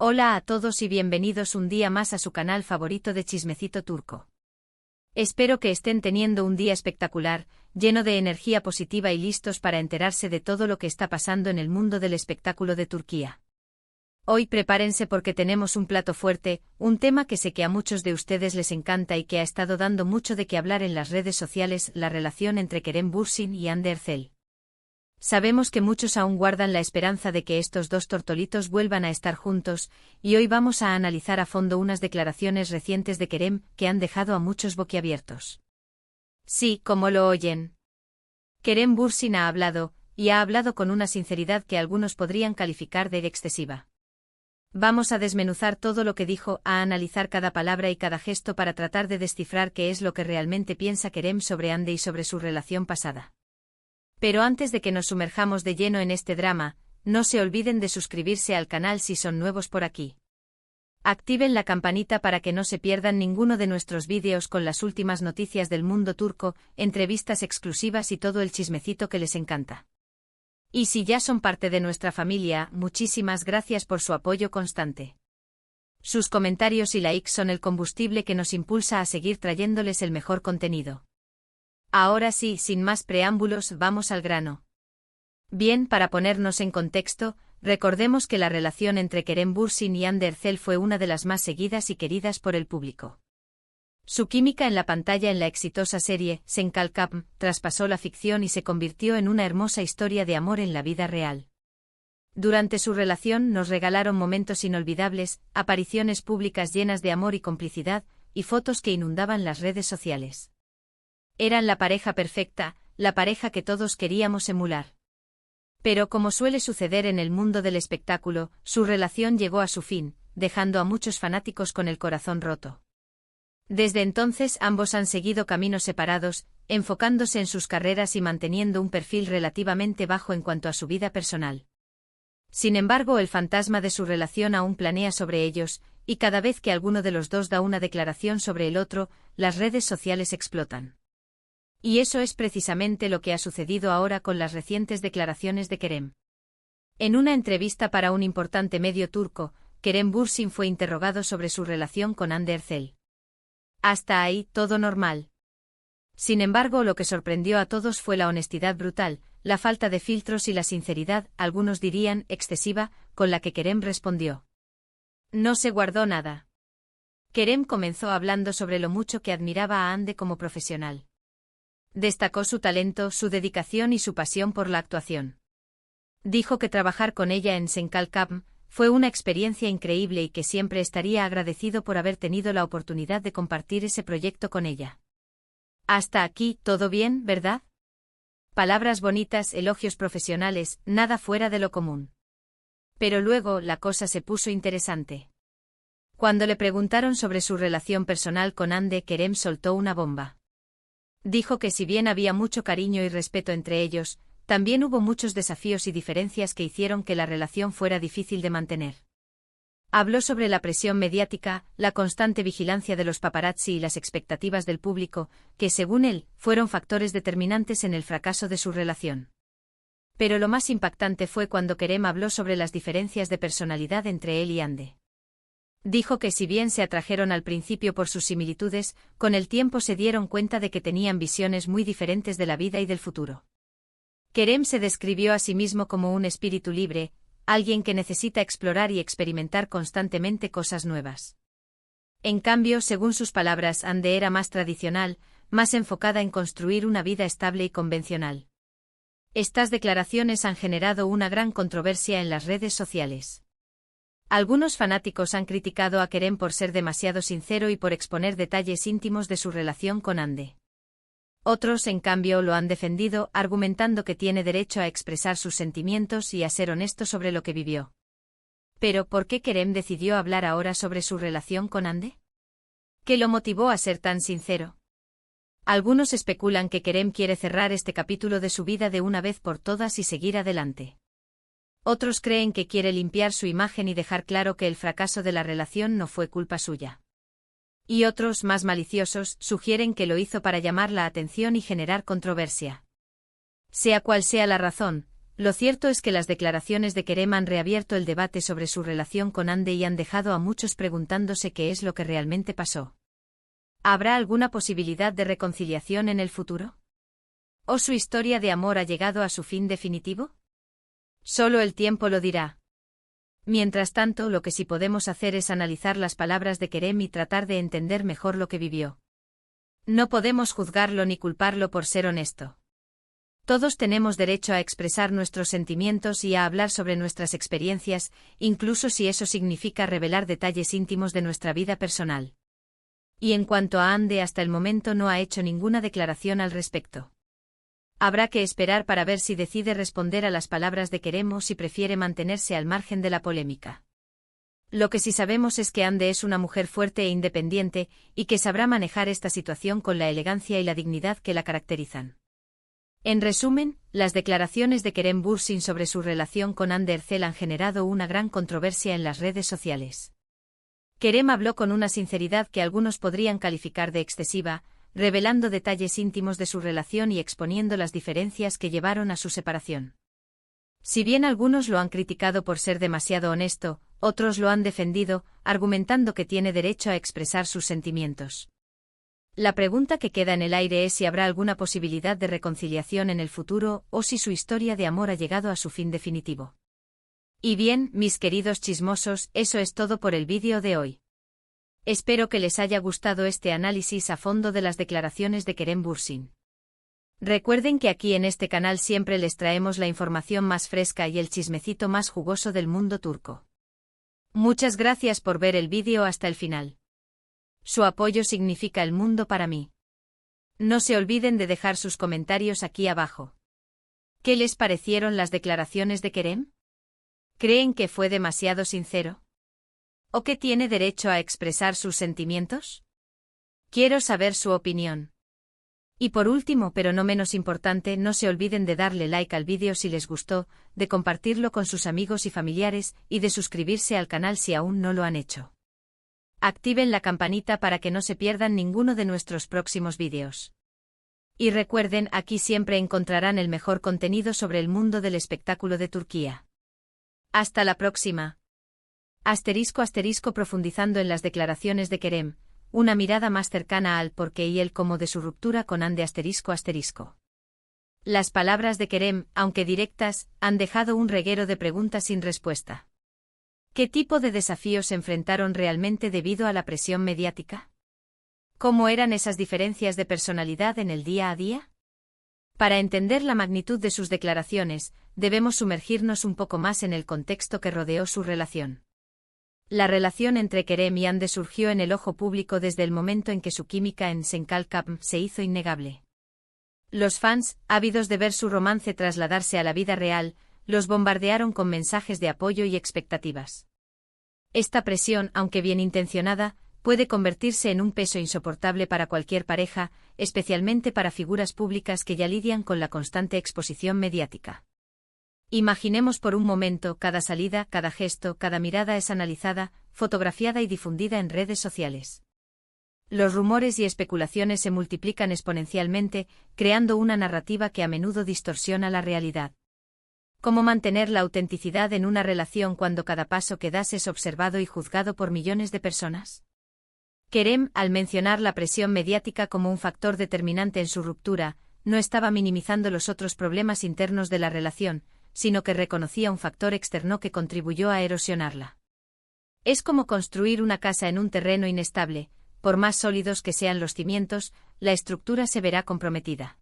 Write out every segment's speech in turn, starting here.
Hola a todos y bienvenidos un día más a su canal favorito de Chismecito Turco. Espero que estén teniendo un día espectacular, lleno de energía positiva y listos para enterarse de todo lo que está pasando en el mundo del espectáculo de Turquía. Hoy prepárense porque tenemos un plato fuerte, un tema que sé que a muchos de ustedes les encanta y que ha estado dando mucho de qué hablar en las redes sociales, la relación entre Kerem Bürsin y Hande Erçel. Sabemos que muchos aún guardan la esperanza de que estos dos tortolitos vuelvan a estar juntos, y hoy vamos a analizar a fondo unas declaraciones recientes de Kerem que han dejado a muchos boquiabiertos. Sí, como lo oyen. Kerem Bürsin ha hablado, y ha hablado con una sinceridad que algunos podrían calificar de excesiva. Vamos a desmenuzar todo lo que dijo, a analizar cada palabra y cada gesto para tratar de descifrar qué es lo que realmente piensa Kerem sobre Hande y sobre su relación pasada. Pero antes de que nos sumerjamos de lleno en este drama, no se olviden de suscribirse al canal si son nuevos por aquí. Activen la campanita para que no se pierdan ninguno de nuestros vídeos con las últimas noticias del mundo turco, entrevistas exclusivas y todo el chismecito que les encanta. Y si ya son parte de nuestra familia, muchísimas gracias por su apoyo constante. Sus comentarios y likes son el combustible que nos impulsa a seguir trayéndoles el mejor contenido. Ahora sí, sin más preámbulos, vamos al grano. Bien, para ponernos en contexto, recordemos que la relación entre Kerem Bürsin y Hande Erçel fue una de las más seguidas y queridas por el público. Su química en la pantalla en la exitosa serie Sen Kalkam traspasó la ficción y se convirtió en una hermosa historia de amor en la vida real. Durante su relación nos regalaron momentos inolvidables, apariciones públicas llenas de amor y complicidad, y fotos que inundaban las redes sociales. Eran la pareja perfecta, la pareja que todos queríamos emular. Pero como suele suceder en el mundo del espectáculo, su relación llegó a su fin, dejando a muchos fanáticos con el corazón roto. Desde entonces ambos han seguido caminos separados, enfocándose en sus carreras y manteniendo un perfil relativamente bajo en cuanto a su vida personal. Sin embargo, el fantasma de su relación aún planea sobre ellos, y cada vez que alguno de los dos da una declaración sobre el otro, las redes sociales explotan. Y eso es precisamente lo que ha sucedido ahora con las recientes declaraciones de Kerem. En una entrevista para un importante medio turco, Kerem Bürsin fue interrogado sobre su relación con Hande Erçel. Hasta ahí, todo normal. Sin embargo, lo que sorprendió a todos fue la honestidad brutal, la falta de filtros y la sinceridad, algunos dirían, excesiva, con la que Kerem respondió. No se guardó nada. Kerem comenzó hablando sobre lo mucho que admiraba a Hande como profesional. Destacó su talento, su dedicación y su pasión por la actuación. Dijo que trabajar con ella en Sen Kalkam fue una experiencia increíble y que siempre estaría agradecido por haber tenido la oportunidad de compartir ese proyecto con ella. Hasta aquí, todo bien, ¿verdad? Palabras bonitas, elogios profesionales, nada fuera de lo común. Pero luego la cosa se puso interesante. Cuando le preguntaron sobre su relación personal con Hande, Kerem soltó una bomba. Dijo que si bien había mucho cariño y respeto entre ellos, también hubo muchos desafíos y diferencias que hicieron que la relación fuera difícil de mantener. Habló sobre la presión mediática, la constante vigilancia de los paparazzi y las expectativas del público, que según él, fueron factores determinantes en el fracaso de su relación. Pero lo más impactante fue cuando Kerem habló sobre las diferencias de personalidad entre él y Hande. Dijo que si bien se atrajeron al principio por sus similitudes, con el tiempo se dieron cuenta de que tenían visiones muy diferentes de la vida y del futuro. Kerem se describió a sí mismo como un espíritu libre, alguien que necesita explorar y experimentar constantemente cosas nuevas. En cambio, según sus palabras, Hande era más tradicional, más enfocada en construir una vida estable y convencional. Estas declaraciones han generado una gran controversia en las redes sociales. Algunos fanáticos han criticado a Kerem por ser demasiado sincero y por exponer detalles íntimos de su relación con Hande. Otros, en cambio, lo han defendido, argumentando que tiene derecho a expresar sus sentimientos y a ser honesto sobre lo que vivió. Pero, ¿por qué Kerem decidió hablar ahora sobre su relación con Hande? ¿Qué lo motivó a ser tan sincero? Algunos especulan que Kerem quiere cerrar este capítulo de su vida de una vez por todas y seguir adelante. Otros creen que quiere limpiar su imagen y dejar claro que el fracaso de la relación no fue culpa suya. Y otros, más maliciosos, sugieren que lo hizo para llamar la atención y generar controversia. Sea cual sea la razón, Lo cierto es que las declaraciones de Kerem han reabierto el debate sobre su relación con Ande y han dejado a muchos preguntándose qué es lo que realmente pasó. ¿Habrá alguna posibilidad de reconciliación en el futuro? ¿O su historia de amor ha llegado a su fin definitivo? Solo el tiempo lo dirá. Mientras tanto, lo que sí podemos hacer es analizar las palabras de Kerem y tratar de entender mejor lo que vivió. No podemos juzgarlo ni culparlo por ser honesto. Todos tenemos derecho a expresar nuestros sentimientos y a hablar sobre nuestras experiencias, incluso si eso significa revelar detalles íntimos de nuestra vida personal. Y en cuanto a Ande, hasta el momento no ha hecho ninguna declaración al respecto. Habrá que esperar para ver si decide responder a las palabras de Kerem o si prefiere mantenerse al margen de la polémica. Lo que sí sabemos es que Ande es una mujer fuerte e independiente, y que sabrá manejar esta situación con la elegancia y la dignidad que la caracterizan. En resumen, las declaraciones de Kerem Bürsin sobre su relación con Hande Erçel han generado una gran controversia en las redes sociales. Kerem habló con una sinceridad que algunos podrían calificar de excesiva, revelando detalles íntimos de su relación y exponiendo las diferencias que llevaron a su separación. Si bien algunos lo han criticado por ser demasiado honesto, otros lo han defendido, argumentando que tiene derecho a expresar sus sentimientos. La pregunta que queda en el aire es si habrá alguna posibilidad de reconciliación en el futuro o si su historia de amor ha llegado a su fin definitivo. Y bien, mis queridos chismosos, eso es todo por el vídeo de hoy. Espero que les haya gustado este análisis a fondo de las declaraciones de Kerem Bürsin. Recuerden que aquí en este canal siempre les traemos la información más fresca y el chismecito más jugoso del mundo turco. Muchas gracias por ver el vídeo hasta el final. Su apoyo significa el mundo para mí. No se olviden de dejar sus comentarios aquí abajo. ¿Qué les parecieron las declaraciones de Kerem? ¿Creen que fue demasiado sincero? ¿O que tiene derecho a expresar sus sentimientos? Quiero saber su opinión. Y por último, pero no menos importante, no se olviden de darle like al vídeo si les gustó, de compartirlo con sus amigos y familiares, y de suscribirse al canal si aún no lo han hecho. Activen la campanita para que no se pierdan ninguno de nuestros próximos vídeos. Y recuerden, aquí siempre encontrarán el mejor contenido sobre el mundo del espectáculo de Turquía. Hasta la próxima. *** Profundizando en las declaraciones de Kerem, una mirada más cercana al por qué y el cómo de su ruptura con Hande ***. Las palabras de Kerem, aunque directas, han dejado un reguero de preguntas sin respuesta. ¿Qué tipo de desafíos se enfrentaron realmente debido a la presión mediática? ¿Cómo eran esas diferencias de personalidad en el día a día? Para entender la magnitud de sus declaraciones, debemos sumergirnos un poco más en el contexto que rodeó su relación. La relación entre Kerem y Hande surgió en el ojo público desde el momento en que su química en Senkalkam se hizo innegable. Los fans, ávidos de ver su romance trasladarse a la vida real, los bombardearon con mensajes de apoyo y expectativas. Esta presión, aunque bien intencionada, puede convertirse en un peso insoportable para cualquier pareja, especialmente para figuras públicas que ya lidian con la constante exposición mediática. Imaginemos por un momento, cada salida, cada gesto, cada mirada es analizada, fotografiada y difundida en redes sociales. Los rumores y especulaciones se multiplican exponencialmente, creando una narrativa que a menudo distorsiona la realidad. ¿Cómo mantener la autenticidad en una relación cuando cada paso que das es observado y juzgado por millones de personas? Kerem, al mencionar la presión mediática como un factor determinante en su ruptura, no estaba minimizando los otros problemas internos de la relación, sino que reconocía un factor externo que contribuyó a erosionarla. Es como construir una casa en un terreno inestable, por más sólidos que sean los cimientos, la estructura se verá comprometida.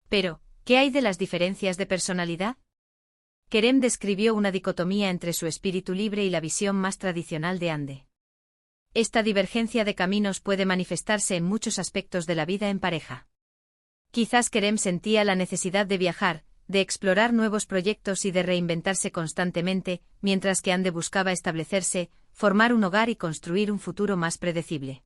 Pero, ¿qué hay de las diferencias de personalidad? Kerem describió una dicotomía entre su espíritu libre y la visión más tradicional de Hande. Esta divergencia de caminos puede manifestarse en muchos aspectos de la vida en pareja. Quizás Kerem sentía la necesidad de viajar, de explorar nuevos proyectos y de reinventarse constantemente, mientras que Hande buscaba establecerse, formar un hogar y construir un futuro más predecible.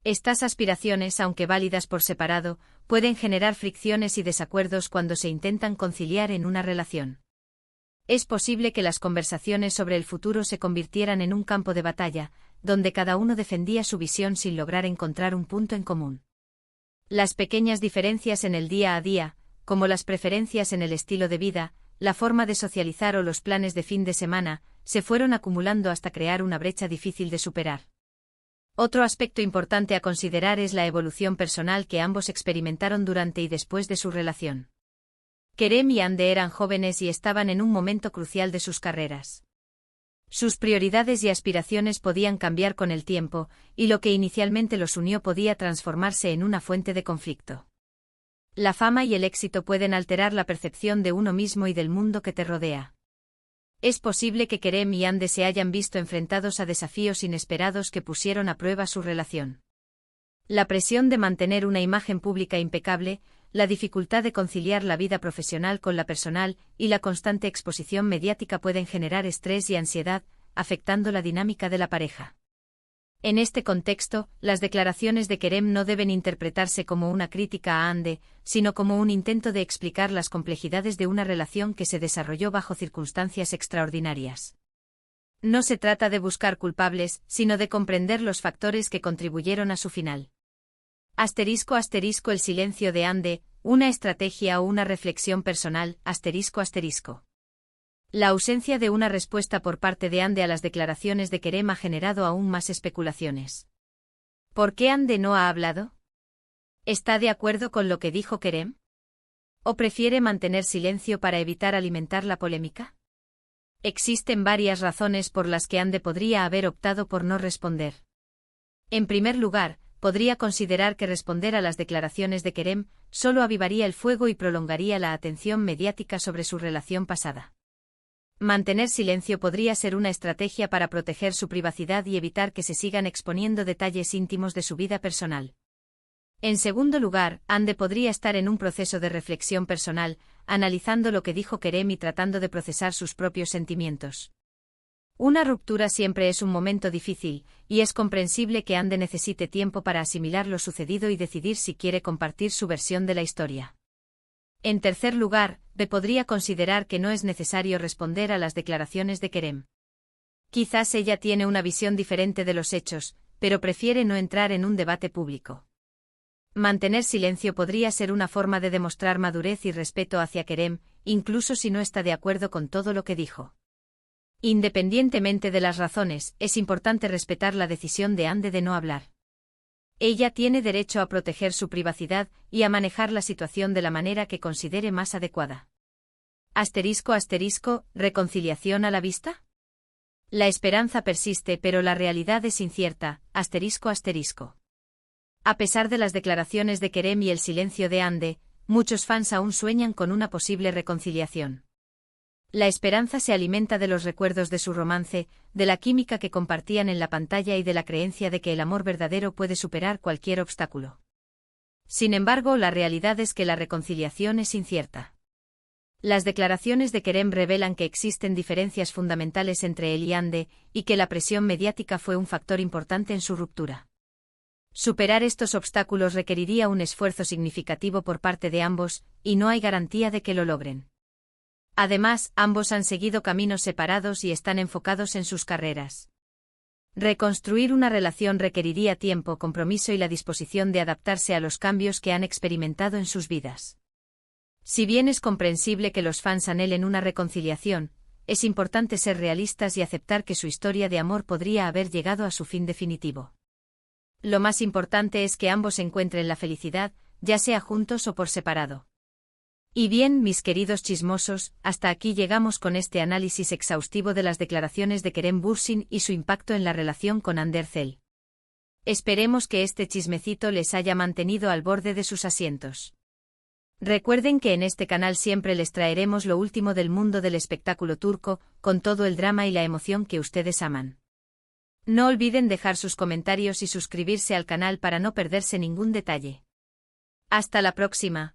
Estas aspiraciones, aunque válidas por separado, pueden generar fricciones y desacuerdos cuando se intentan conciliar en una relación. Es posible que las conversaciones sobre el futuro se convirtieran en un campo de batalla, donde cada uno defendía su visión sin lograr encontrar un punto en común. Las pequeñas diferencias en el día a día, como las preferencias en el estilo de vida, la forma de socializar o los planes de fin de semana, se fueron acumulando hasta crear una brecha difícil de superar. Otro aspecto importante a considerar es la evolución personal que ambos experimentaron durante y después de su relación. Kerem y Hande eran jóvenes y estaban en un momento crucial de sus carreras. Sus prioridades y aspiraciones podían cambiar con el tiempo, y lo que inicialmente los unió podía transformarse en una fuente de conflicto. La fama y el éxito pueden alterar la percepción de uno mismo y del mundo que te rodea. Es posible que Kerem y Hande se hayan visto enfrentados a desafíos inesperados que pusieron a prueba su relación. La presión de mantener una imagen pública impecable, la dificultad de conciliar la vida profesional con la personal y la constante exposición mediática pueden generar estrés y ansiedad, afectando la dinámica de la pareja. En este contexto, las declaraciones de Kerem no deben interpretarse como una crítica a Hande, sino como un intento de explicar las complejidades de una relación que se desarrolló bajo circunstancias extraordinarias. No se trata de buscar culpables, sino de comprender los factores que contribuyeron a su final. *** El silencio de Hande, una estrategia o una reflexión personal. *** La ausencia de una respuesta por parte de Hande a las declaraciones de Kerem ha generado aún más especulaciones. ¿Por qué Hande no ha hablado? ¿Está de acuerdo con lo que dijo Kerem? ¿O prefiere mantener silencio para evitar alimentar la polémica? Existen varias razones por las que Hande podría haber optado por no responder. En primer lugar, podría considerar que responder a las declaraciones de Kerem solo avivaría el fuego y prolongaría la atención mediática sobre su relación pasada. Mantener silencio podría ser una estrategia para proteger su privacidad y evitar que se sigan exponiendo detalles íntimos de su vida personal. En segundo lugar, Hande podría estar en un proceso de reflexión personal, analizando lo que dijo Kerem y tratando de procesar sus propios sentimientos. Una ruptura siempre es un momento difícil, y es comprensible que Hande necesite tiempo para asimilar lo sucedido y decidir si quiere compartir su versión de la historia. En tercer lugar, podría considerar que no es necesario responder a las declaraciones de Kerem. Quizás ella tiene una visión diferente de los hechos, pero prefiere no entrar en un debate público. Mantener silencio podría ser una forma de demostrar madurez y respeto hacia Kerem, incluso si no está de acuerdo con todo lo que dijo. Independientemente de las razones, es importante respetar la decisión de Hande de no hablar. Ella tiene derecho a proteger su privacidad y a manejar la situación de la manera que considere más adecuada. ¿Reconciliación a la vista? La esperanza persiste, pero la realidad es incierta. A pesar de las declaraciones de Kerem y el silencio de Hande, muchos fans aún sueñan con una posible reconciliación. La esperanza se alimenta de los recuerdos de su romance, de la química que compartían en la pantalla y de la creencia de que el amor verdadero puede superar cualquier obstáculo. Sin embargo, la realidad es que la reconciliación es incierta. Las declaraciones de Kerem revelan que existen diferencias fundamentales entre él y Hande, y que la presión mediática fue un factor importante en su ruptura. Superar estos obstáculos requeriría un esfuerzo significativo por parte de ambos, y no hay garantía de que lo logren. Además, ambos han seguido caminos separados y están enfocados en sus carreras. Reconstruir una relación requeriría tiempo, compromiso y la disposición de adaptarse a los cambios que han experimentado en sus vidas. Si bien es comprensible que los fans anhelen una reconciliación, es importante ser realistas y aceptar que su historia de amor podría haber llegado a su fin definitivo. Lo más importante es que ambos encuentren la felicidad, ya sea juntos o por separado. Y bien, mis queridos chismosos, hasta aquí llegamos con este análisis exhaustivo de las declaraciones de Kerem Bürsin y su impacto en la relación con Hande Erçel. Esperemos que este chismecito les haya mantenido al borde de sus asientos. Recuerden que en este canal siempre les traeremos lo último del mundo del espectáculo turco, con todo el drama y la emoción que ustedes aman. No olviden dejar sus comentarios y suscribirse al canal para no perderse ningún detalle. Hasta la próxima.